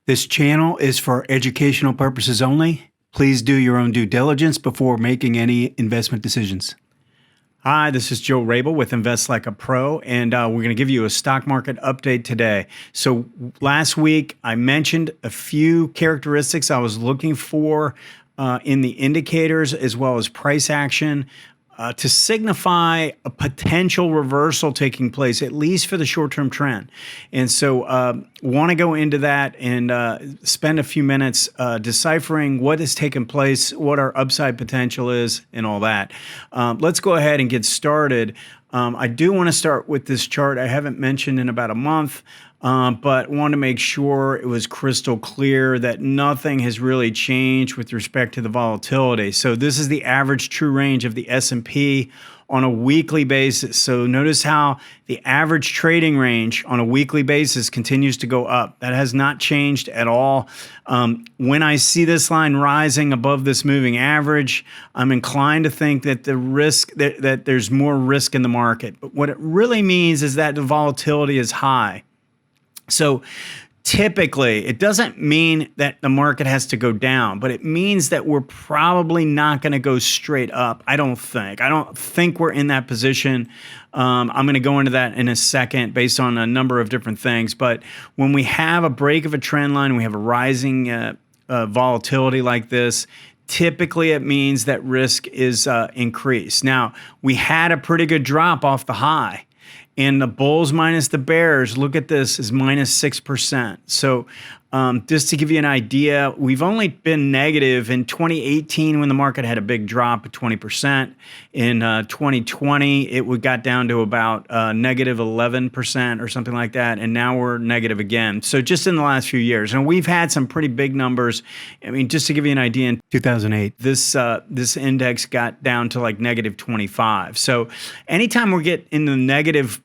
This channel is for educational purposes only. Please do your own due diligence before making any investment decisions. Hi, this is Joe Rabil with Invest Like a Pro, and we're going to give you a stock market update today. So last week, I mentioned a few characteristics I was looking for in the indicators as well as price action to signify a potential reversal taking place, at least for the short-term trend. And so want to go into that and spend a few minutes deciphering what has taken place, what our upside potential is, and all that. Let's go ahead and get started. I do want to start with this chart I haven't mentioned in about a month, but want to make sure it was crystal clear that nothing has really changed with respect to the volatility. So this is the average true range of the S&P on a weekly basis. So notice how the average trading range on a weekly basis continues to go up. That has not changed at all. When I see this line rising above this moving average, I'm inclined to think that the risk that there's more risk in the market. But what it really means is that the volatility is high. So typically, it doesn't mean that the market has to go down, but it means that we're probably not going to go straight up. I don't think we're in that position. I'm going to go into that in a second based on a number of different things. But when we have a break of a trend line, we have a rising volatility like this, typically it means that risk is increased. Now, we had a pretty good drop off the high. And the bulls minus the bears, look at this, is minus 6%. So just to give you an idea, we've only been negative in 2018 when the market had a big drop of 20%. In 2020, it got down to about negative 11% or something like that. And now we're negative again. So just in the last few years. And we've had some pretty big numbers. I mean, just to give you an idea, in 2008, this index got down to like negative 25. So anytime we get in the negative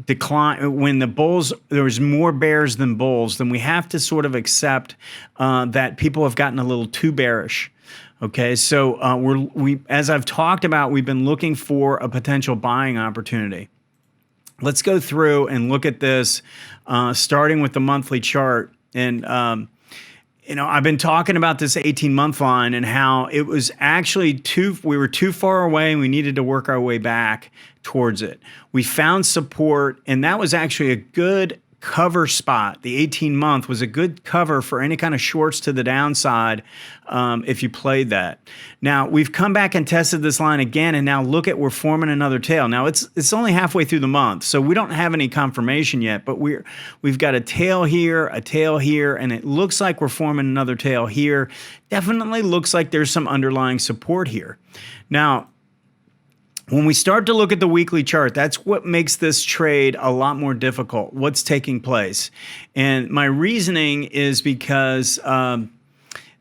decline, when the bulls, there was more bears than bulls, then we have to sort of accept that people have gotten a little too bearish. Okay, so we as I've talked about, we've been looking for a potential buying opportunity. Let's go through and look at this, starting with the monthly chart. And I've been talking about this 18-month line and how it was actually we were too far away and we needed to work our way back towards it. We found support, and that was actually a good cover spot. The 18-month was a good cover for any kind of shorts to the downside if you played that. Now, we've come back and tested this line again, and now look at, we're forming another tail. Now, it's only halfway through the month, so we don't have any confirmation yet, but we've got a tail here, and it looks like we're forming another tail here. Definitely looks like there's some underlying support here. Now, when we start to look at the weekly chart, that's what makes this trade a lot more difficult, what's taking place. And my reasoning is because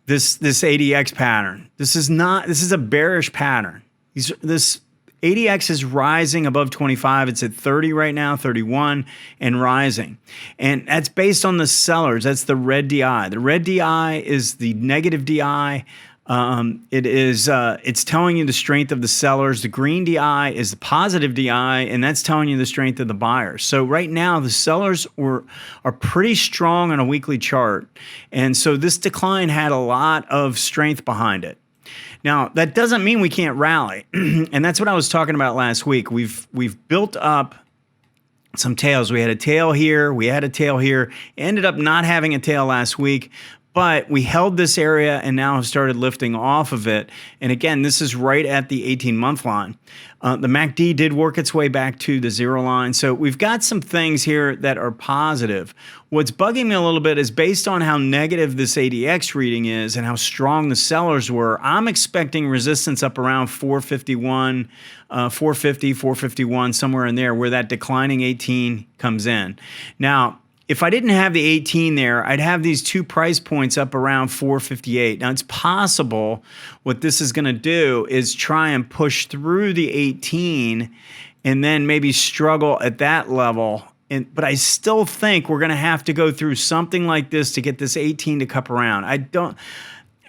this ADX pattern, this is a bearish pattern. This ADX is rising above 25. It's at 30 right now, 31, and rising. And that's based on the sellers. That's the red DI. The red DI is the negative DI. It's telling you the strength of the sellers. The green DI is the positive DI, and that's telling you the strength of the buyers. So right now, the sellers are pretty strong on a weekly chart. And so this decline had a lot of strength behind it. Now, that doesn't mean we can't rally. And that's what I was talking about last week. We've built up some tails. We had a tail here. We had a tail here. Ended up not having a tail last week. But we held this area and now have started lifting off of it. And again, this is right at the 18-month line. The MACD did work its way back to the zero line. So we've got some things here that are positive. What's bugging me a little bit is based on how negative this ADX reading is and how strong the sellers were, I'm expecting resistance up around 451, 450, 451, somewhere in there where that declining 18 comes in. Now, if I didn't have the 18 there, I'd have these two price points up around 458. Now, it's possible what this is going to do is try and push through the 18 and then maybe struggle at that level. But I still think we're going to have to go through something like this to get this 18 to cup around.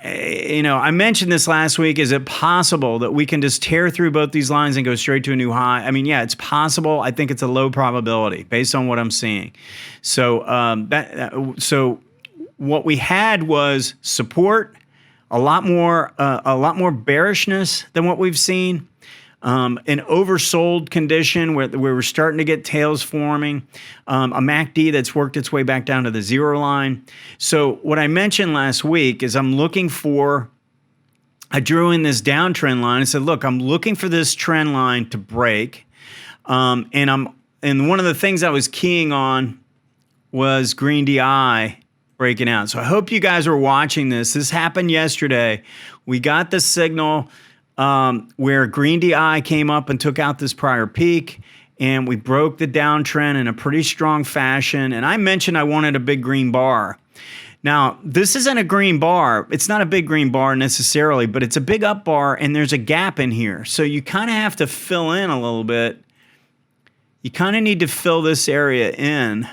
I mentioned this last week. Is it possible that we can just tear through both these lines and go straight to a new high? I mean, yeah, it's possible. I think it's a low probability based on what I'm seeing. So, what we had was support, a lot more bearishness than what we've seen. An oversold condition where we're starting to get tails forming, a MACD that's worked its way back down to the 0 line. So what I mentioned last week is I drew in this downtrend line and said, look, I'm looking for this trend line to break. And one of the things I was keying on was green DI breaking out. So I hope you guys are watching this. This happened yesterday. We got the signal where green DI came up and took out this prior peak, and we broke the downtrend in a pretty strong fashion. And I mentioned I wanted a big green bar. Now, this isn't a green bar. It's not a big green bar necessarily, but it's a big up bar, and there's a gap in here. So you kind of have to fill in a little bit. You kind of need to fill this area in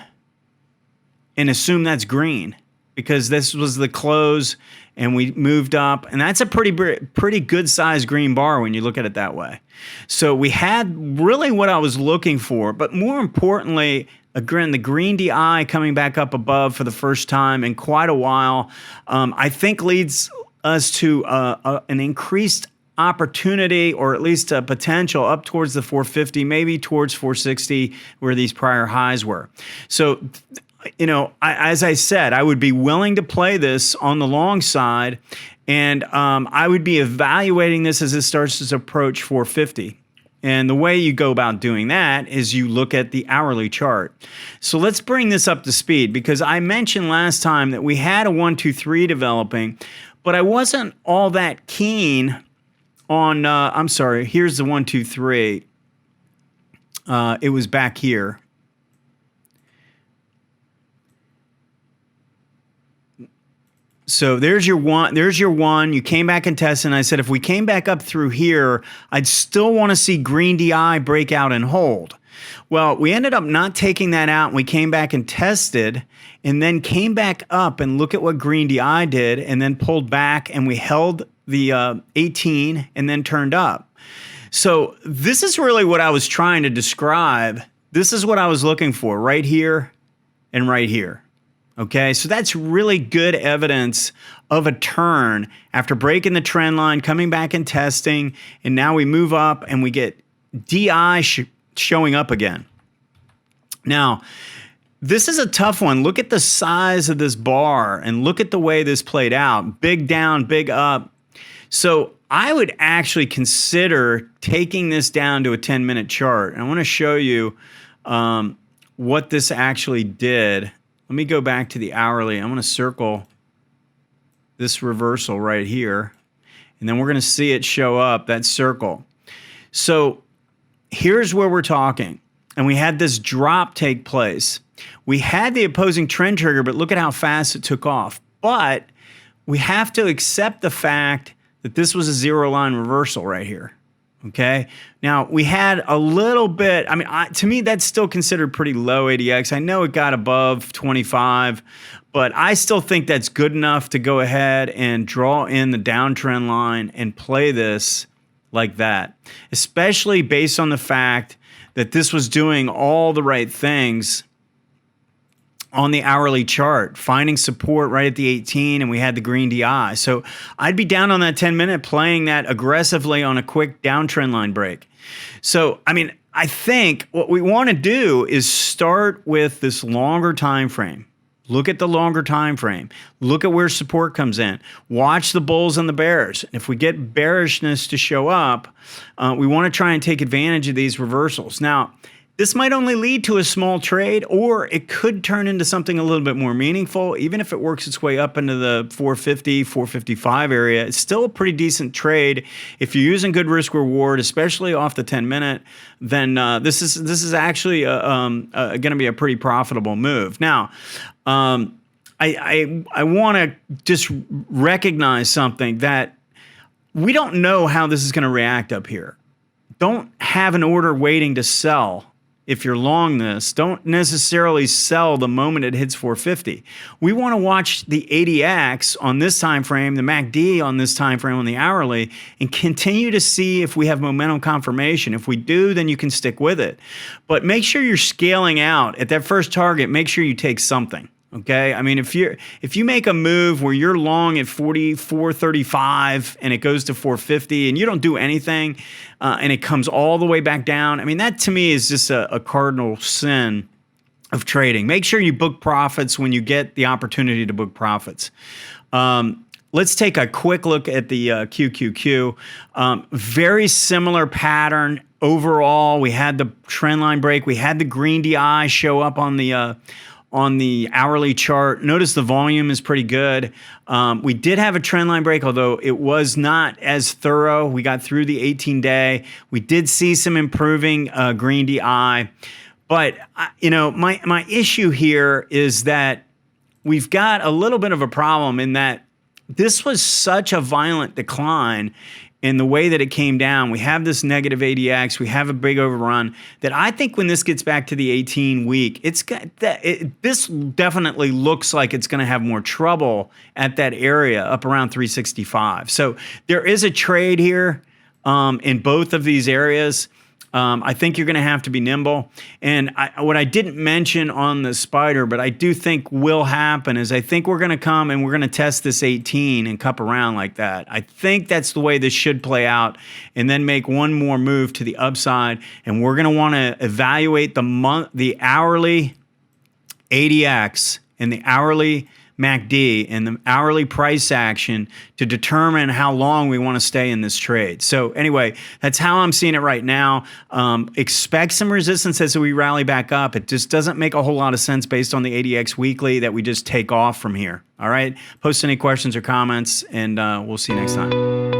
and assume that's green, because this was the close and we moved up, and that's a pretty good sized green bar when you look at it that way. So we had really what I was looking for, but more importantly, again, the green DI coming back up above for the first time in quite a while, I think leads us to an increased opportunity, or at least a potential up towards the 450, maybe towards 460, where these prior highs were. So, you know, as I said, I would be willing to play this on the long side, and I would be evaluating this as it starts to approach 450. And the way you go about doing that is you look at the hourly chart. So let's bring this up to speed, because I mentioned last time that we had a 1, 2, 3 developing, but I wasn't all that keen on, I'm sorry, here's the 1, 2, 3. It was back here. So there's your one. You came back and tested, and I said if we came back up through here, I'd still want to see green DI break out and hold. Well, we ended up not taking that out, and we came back and tested, and then came back up, and look at what green DI did, and then pulled back, and we held the 18 and then turned up. So this is really what I was trying to describe. This is what I was looking for right here and right here. Okay, so that's really good evidence of a turn after breaking the trend line, coming back and testing, and now we move up and we get DI showing up again. Now, this is a tough one. Look at the size of this bar and look at the way this played out. Big down, big up. So I would actually consider taking this down to a 10-minute chart. And I want to show you what this actually did. Let me go back to the hourly. I'm going to circle this reversal right here, and then we're going to see it show up, that circle. So here's where we're talking, and we had this drop take place. We had the opposing trend trigger, but look at how fast it took off. But we have to accept the fact that this was a 0 line reversal right here. Okay. Now we had a little bit, I mean, to me, that's still considered pretty low ADX. I know it got above 25, but I still think that's good enough to go ahead and draw in the downtrend line and play this like that, especially based on the fact that this was doing all the right things on the hourly chart, finding support right at the 18, and we had the green DI. So I'd be down on that 10-minute, playing that aggressively on a quick downtrend line break. So, I mean, I think what we want to do is start with this longer time frame. Look at the longer time frame. Look at where support comes in. Watch the bulls and the bears. If we get bearishness to show up, we want to try and take advantage of these reversals. Now, this might only lead to a small trade, or it could turn into something a little bit more meaningful. Even if it works its way up into the 450, 455 area, it's still a pretty decent trade. If you're using good risk reward, especially off the 10-minute, then this is actually going to be a pretty profitable move. Now, I want to just recognize something, that we don't know how this is going to react up here. Don't have an order waiting to sell. If you're long this, don't necessarily sell the moment it hits 450. We want to watch the ADX on this time frame, the MACD on this time frame on the hourly, and continue to see if we have momentum confirmation. If we do, then you can stick with it. But make sure you're scaling out at that first target. Make sure you take something. Okay, I mean, if you make a move where you're long at 44.35 and it goes to 450 and you don't do anything, and it comes all the way back down, I mean, that to me is just a cardinal sin of trading. Make sure you book profits when you get the opportunity to book profits. Let's take a quick look at the QQQ. Very similar pattern overall. We had the trend line break. We had the green DI show up on the hourly chart. Notice the volume is pretty good. We did have a trend line break, although it was not as thorough. We got through the 18-day. We did see some improving green DI. But, my issue here is that we've got a little bit of a problem in that this was such a violent decline in the way that it came down. We have this negative ADX. We have a big overrun that I think when this gets back to the 18-week, this definitely looks like it's going to have more trouble at that area up around 365. So there is a trade here in both of these areas. I think you're going to have to be nimble. And what I didn't mention on the spider, but I do think will happen, is I think we're going to come and we're going to test this 18 and cup around like that. I think that's the way this should play out, and then make one more move to the upside. And we're going to want to evaluate the hourly ADX and the hourly MACD and the hourly price action to determine how long we want to stay in this trade. So anyway, that's how I'm seeing it right now. Expect some resistance as we rally back up. It just doesn't make a whole lot of sense based on the ADX weekly that we just take off from here. All right. Post any questions or comments, and we'll see you next time.